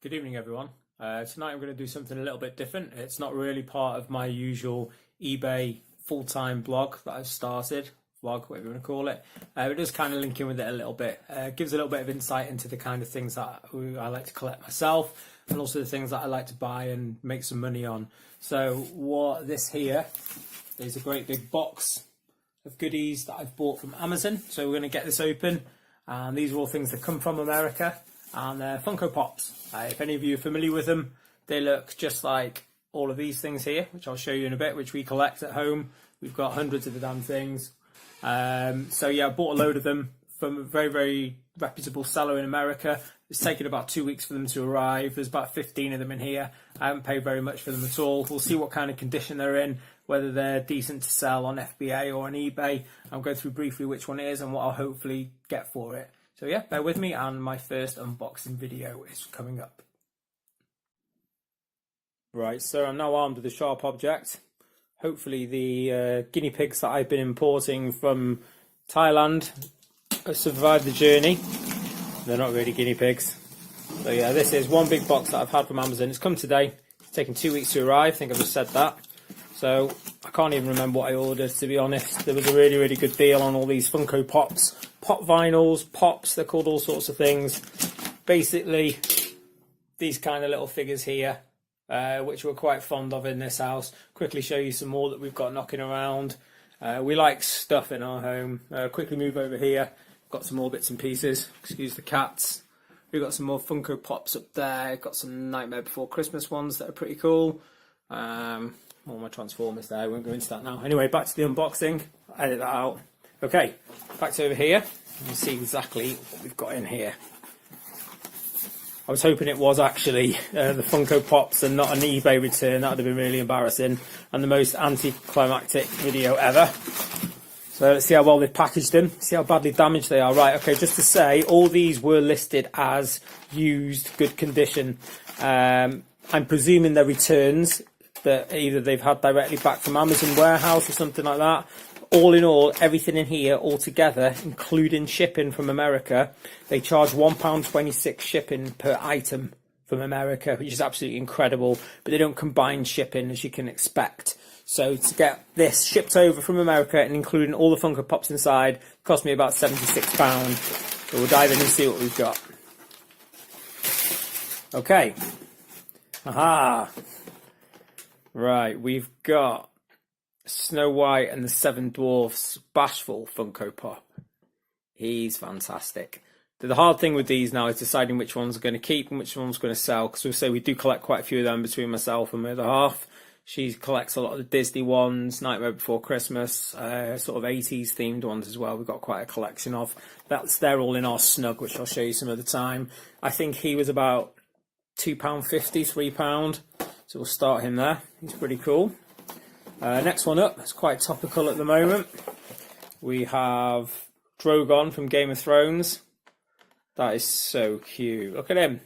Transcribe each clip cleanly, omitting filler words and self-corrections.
Good evening, everyone. Tonight I'm going to do something a little bit different. It's not really part of my usual eBay full-time blog that I've started, vlog, whatever you want to call it. It does kind of link in with it a little bit. Gives a little bit of insight into the kind of things that I like to collect myself, and also the things that I like to buy and make some money on. So what this here is a great big box of goodies that I've bought from Amazon. So we're going to get this open, and these are all things that come from America. And they're Funko Pops. If any of you are familiar with them, they look just like all of these things here, which I'll show you in a bit, which we collect at home. We've got hundreds of the damn things. So yeah, I bought a load of them from a very, very reputable seller in America. It's taken about 2 weeks for them to arrive. There's about 15 of them in here. I haven't paid very much for them at all. We'll see what kind of condition they're in, whether they're decent to sell on FBA or on eBay. I'll go through briefly which one it is and what I'll hopefully get for it. So yeah, bear with me, and my first unboxing video is coming up. Right, so I'm now armed with a sharp object. Hopefully the guinea pigs that I've been importing from Thailand have survived the journey. They're not really guinea pigs. So yeah, this is one big box that I've had from Amazon. It's come today. It's taken 2 weeks to arrive. I think I've just said that. So I can't even remember what I ordered, to be honest. There was a really, really good deal on all these Funko Pops. Pop vinyls, pops, they're called all sorts of things. Basically, these kind of little figures here, which we're quite fond of in this house. Quickly show you some more that we've got knocking around. We like stuff in our home. Quickly move over here. Got some more bits and pieces. Excuse the cats. We've got some more Funko Pops up there. Got some Nightmare Before Christmas ones that are pretty cool. All my Transformers there. I won't go into that now. Anyway, back to the unboxing. Edit that out. Okay, back to over here. You see exactly what we've got in here. I was hoping it was actually the Funko Pops and not an eBay return. That would have been really embarrassing and the most anticlimactic video ever. So let's see how well they've packaged them. See how badly damaged they are. Right, okay, just to say, all these were listed as used, good condition. I'm presuming they're returns that either they've had directly back from Amazon warehouse or something like that. All in all, everything in here altogether, including shipping from America, they charge £1.26 shipping per item from America, which is absolutely incredible. But they don't combine shipping, as you can expect. So to get this shipped over from America and including all the Funko Pops inside, cost me about £76. So we'll dive in and see what we've got. Okay. Aha. Right, we've got Snow White and the Seven Dwarfs Bashful Funko Pop. He's fantastic. The hard thing with these now is deciding which one's going to keep and which one's going to sell, because we'll say we do collect quite a few of them between myself and my other half. She collects a lot of the Disney ones, Nightmare Before Christmas, sort of 80s themed ones as well. We've got quite a collection of. They're all in our snug, which I'll show you some other time. I think he was about £2.50, £3. So we'll start him there. He's pretty cool. Next one up, it's quite topical at the moment. We have Drogon from Game of Thrones. That is so cute. Look at him.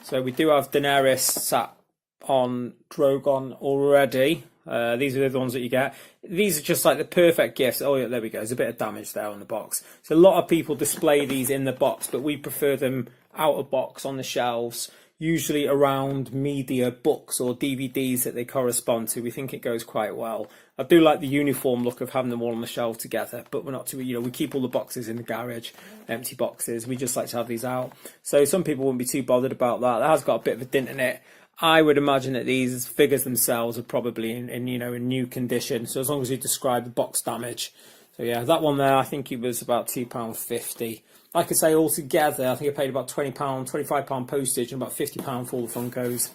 So we do have Daenerys sat on Drogon already. These are the ones that you get. These are just like the perfect gifts. Oh yeah, there we go. There's a bit of damage there on the box. So a lot of people display these in the box, but we prefer them out of box on the shelves. Usually around media, books or DVDs that they correspond to. We think it goes quite well. I do like the uniform look of having them all on the shelf together, but we're not too, we keep all the boxes in the garage, empty boxes. We just like to have these out. So some people wouldn't be too bothered about that. That has got a bit of a dent in it. I would imagine that these figures themselves are probably in new condition. So as long as you describe the box damage. So yeah, that one there, I think it was about £2.50. Like I say, altogether, I think I paid about £20, £25 postage and about £50 for all the Funkos.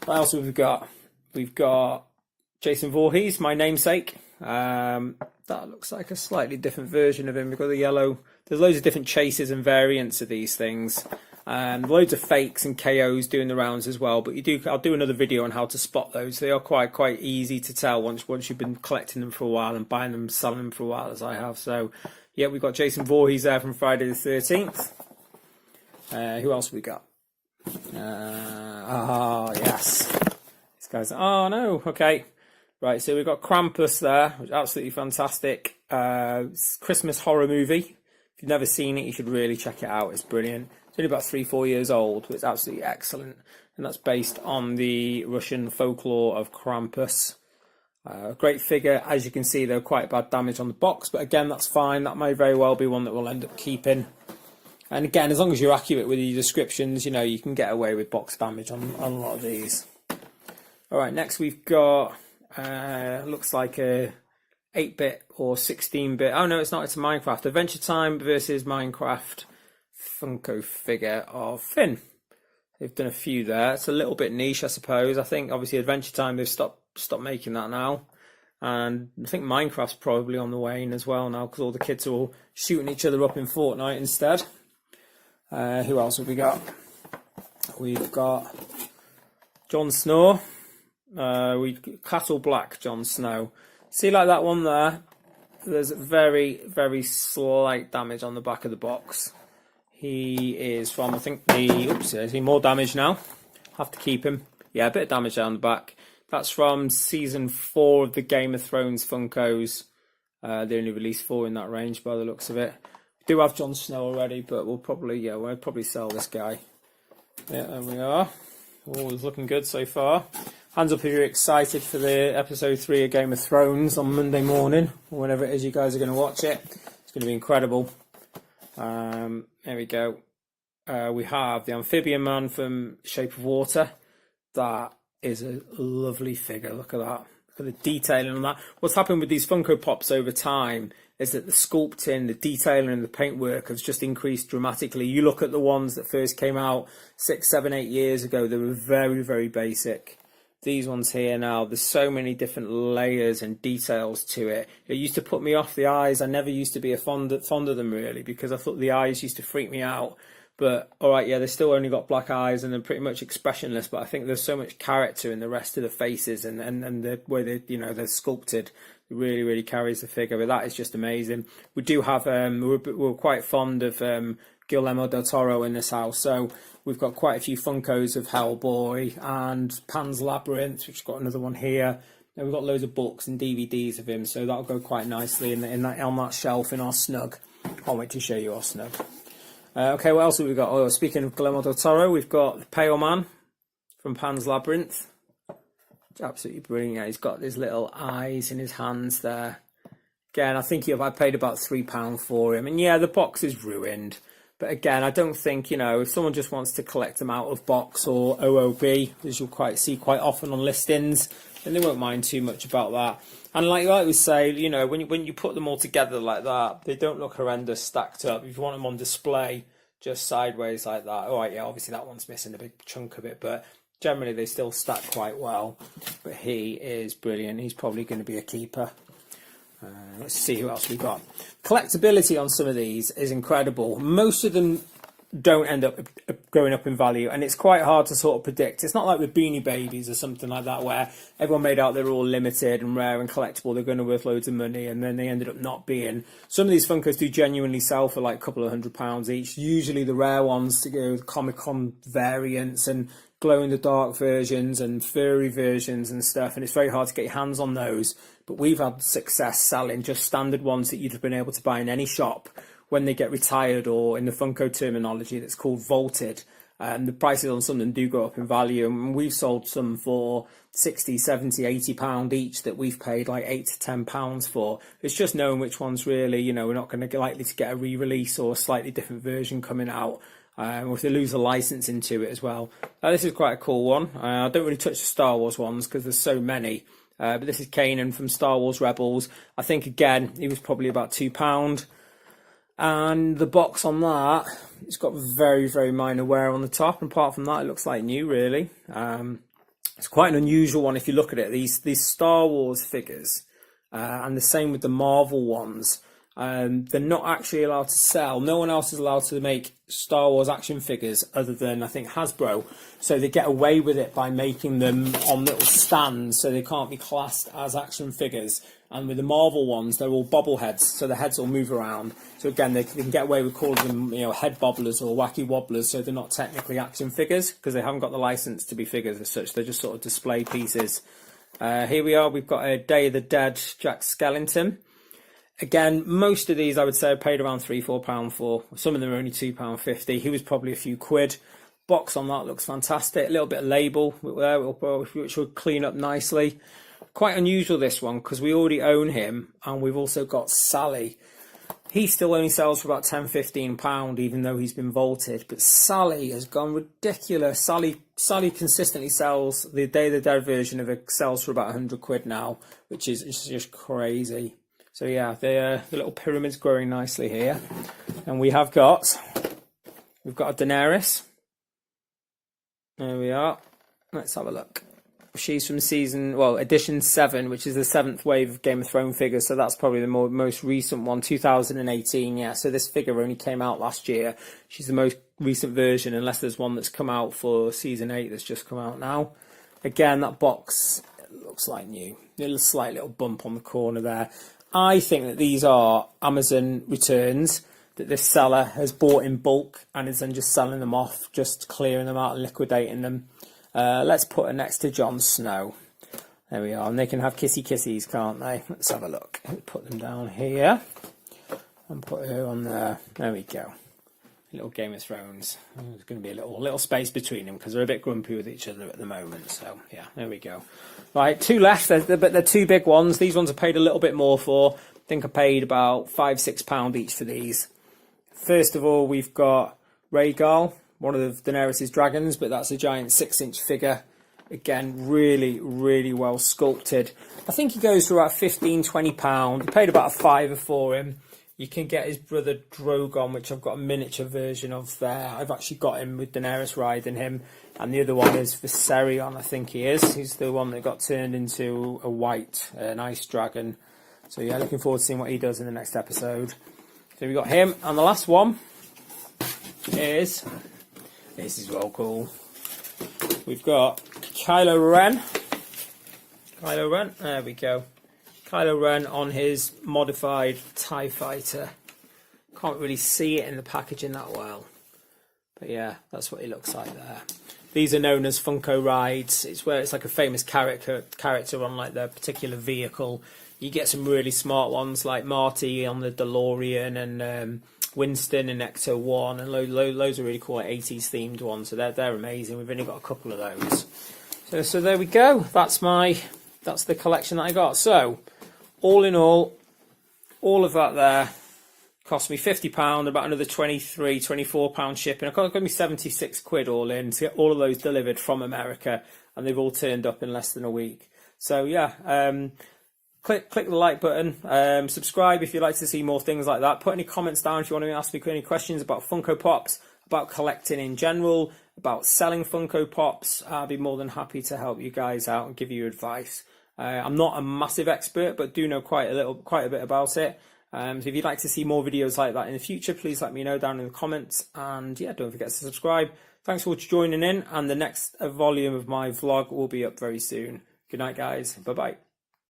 What else have we got? We've got Jason Voorhees, my namesake. That looks like a slightly different version of him. We've got the yellow. There's loads of different chases and variants of these things. Loads of fakes and KOs doing the rounds as well. But I'll do another video on how to spot those. They are quite easy to tell once you've been collecting them for a while and buying them, selling them for a while, as I have. So yeah, we've got Jason Voorhees there from Friday the 13th. Who else have we got? Yes. This guy's, oh no, okay. Right, so we've got Krampus there, which is absolutely fantastic. Christmas horror movie. If you've never seen it, you should really check it out. It's brilliant. So only about 3-4 years old, but it's absolutely excellent. And that's based on the Russian folklore of Krampus. Great figure. As you can see, though, quite bad damage on the box, but again, that's fine. That may very well be one that we'll end up keeping. And again, as long as you're accurate with your descriptions, you know, you can get away with box damage on a lot of these. All right, next we've got, looks like a 8-bit or 16-bit. Oh, no, it's not. It's a Minecraft. Adventure Time versus Minecraft Funko figure of Finn. They've done a few there. It's a little bit niche, I suppose. I think, obviously, Adventure Time, they've stopped making that now. And I think Minecraft's probably on the wane as well now, because all the kids are all shooting each other up in Fortnite instead. Who else have we got? We've got Jon Snow. Cattle Black Jon Snow. See, like that one there? There's very, very slight damage on the back of the box. He is from, I think, is he more damage now? Have to keep him. Yeah, a bit of damage down the back. That's from season 4 of the Game of Thrones Funkos. They only released 4 in that range by the looks of it. We do have Jon Snow already, but we'll probably sell this guy. Yeah, there we are. All is looking good so far. Hands up if you're excited for the episode 3 of Game of Thrones on Monday morning, or whenever it is you guys are going to watch it. It's going to be incredible. There we go. We have the Amphibian Man from Shape of Water. That is a lovely figure. Look at that. Look at the detailing on that. What's happened with these Funko Pops over time is that the sculpting, the detailing and the paintwork has just increased dramatically. You look at the ones that first came out 6, 7, 8 years ago, they were very, very basic. These ones here now, there's so many different layers and details to it. It used to put me off the eyes. I never used to be fond of them really, because I thought the eyes used to freak me out. But all right, yeah, they still only got black eyes and they're pretty much expressionless. But I think there's so much character in the rest of the faces and the way they're sculpted. It really, really carries the figure. But that is just amazing. We do have we're quite fond of Guillermo del Toro in this house, so we've got quite a few Funkos of Hellboy and Pan's Labyrinth, which got another one here. And we've got loads of books and DVDs of him, so that'll go quite nicely on that shelf in our snug. Can't wait to show you our snug. Okay, what else have we got? Oh, speaking of Guillermo del Toro, we've got the Pale Man from Pan's Labyrinth. It's absolutely brilliant. Yeah, he's got his little eyes in his hands there. Again, I think I paid about £3 for him. And yeah, the box is ruined. But again, I don't think, if someone just wants to collect them out of box or OOB, as you'll see quite often on listings, then they won't mind too much about that. And like we say, when you put them all together like that, they don't look horrendous stacked up. If you want them on display just sideways like that, all right, yeah, obviously that one's missing a big chunk of it, but generally they still stack quite well. But he is brilliant. He's probably going to be a keeper. Let's see who else we've got. Collectability on some of these is incredible. Most of them don't end up going up in value, and it's quite hard to sort of predict. It's not like with Beanie Babies or something like that, where everyone made out they're all limited and rare and collectible, they're going to worth loads of money, and then they ended up not being. Some of these Funkos do genuinely sell for like a couple of £100 each. Usually the rare ones to go with Comic-Con variants and glow-in-the-dark versions and furry versions and stuff, and it's very hard to get your hands on those. But we've had success selling just standard ones that you'd have been able to buy in any shop when they get retired, or in the Funko terminology that's called vaulted. The prices on some of them do go up in value, and we've sold some for £60, £70, £80 each that we've paid like £8 to £10 for. It's just knowing which ones really, we're not going to get likely to get a re-release or a slightly different version coming out. Or if they lose a license into it as well. This is quite a cool one. I don't really touch the Star Wars ones because there's so many. But this is Kanan from Star Wars Rebels. I think, again, he was probably about £2. And the box on that, it's got very, very minor wear on the top. And apart from that, it looks like new, really. It's quite an unusual one if you look at it. These Star Wars figures, and the same with the Marvel ones, they're not actually allowed to sell. No one else is allowed to make Star Wars action figures other than, I think, Hasbro. So they get away with it by making them on little stands, so they can't be classed as action figures. And with the Marvel ones, they're all bobbleheads, so the heads will move around. So again, they can get away with calling them, head bobblers or wacky wobblers, so they're not technically action figures because they haven't got the license to be figures as such. They're just sort of display pieces. Here we are. We've got a Day of the Dead Jack Skellington. Again, most of these I would say I paid around £3-4 for. Some of them are only £2.50. He was probably a few quid. Box on that looks fantastic. A little bit of label there, which will clean up nicely. Quite unusual, this one, because we already own him, and we've also got Sally. He still only sells for about £10-15, even though he's been vaulted. But Sally has gone ridiculous. Sally consistently sells. The Day of the Dead version of it sells for about £100 now, which is just crazy. So yeah, the little pyramid's growing nicely here, and we've got a Daenerys. There we are. Let's have a look. She's from edition 7, which is the 7th wave of Game of Thrones figures. So that's probably the most recent one, 2018. Yeah, so this figure only came out last year. She's the most recent version, unless there's one that's come out for season 8 that's just come out now. Again, that box looks like new. A slight little bump on the corner there. I think that these are Amazon returns that this seller has bought in bulk and is then just selling them off, just clearing them out and liquidating them. Let's put her next to Jon Snow. There we are. And they can have kissy kissies, can't they? Let's have a look. Put them down here and put her on there. There we go. Little Game of Thrones. There's going to be a little space between them because they're a bit grumpy with each other at the moment. So yeah, there we go. Right, 2 left, but they're 2 big ones. These ones I paid a little bit more for. I think I paid about £5-6 each for these. First of all, we've got Rhaegal, one of Daenerys' dragons, but that's a giant 6-inch figure. Again, really, really well sculpted. I think he goes for about £15-20. I paid about a £5 for him. You can get his brother Drogon, which I've got a miniature version of there. I've actually got him with Daenerys riding him. And the other one is Viserion, I think he is. He's the one that got turned into a white, an ice dragon. So yeah, looking forward to seeing what he does in the next episode. So we got him. And the last one is... This is well cool. We've got Kylo Ren. Kylo Ren, there we go. Kylo Ren on his modified TIE Fighter. Can't really see it in the packaging that well. But yeah, that's what he looks like there. These are known as Funko rides. It's where it's like a famous character on like their particular vehicle. You get some really smart ones like Marty on the DeLorean and Winston in Ecto 1 and loads of really cool like 80s themed ones. So they're amazing. We've only got a couple of those. So there we go. That's the collection that I got. So all in all of that there cost me £50, about another £23-24 shipping. It cost me £76 all in to get all of those delivered from America, and they've all turned up in less than a week. So yeah, click the like button, subscribe if you'd like to see more things like that. Put any comments down if you want to ask me any questions about Funko Pops, about collecting in general, about selling Funko Pops. I'll be more than happy to help you guys out and give you advice. I'm not a massive expert, but do know quite a bit about it. So if you'd like to see more videos like that in the future, please let me know down in the comments. And yeah, don't forget to subscribe. Thanks for joining in, and the next volume of my vlog will be up very soon. Good night, guys. Bye-bye.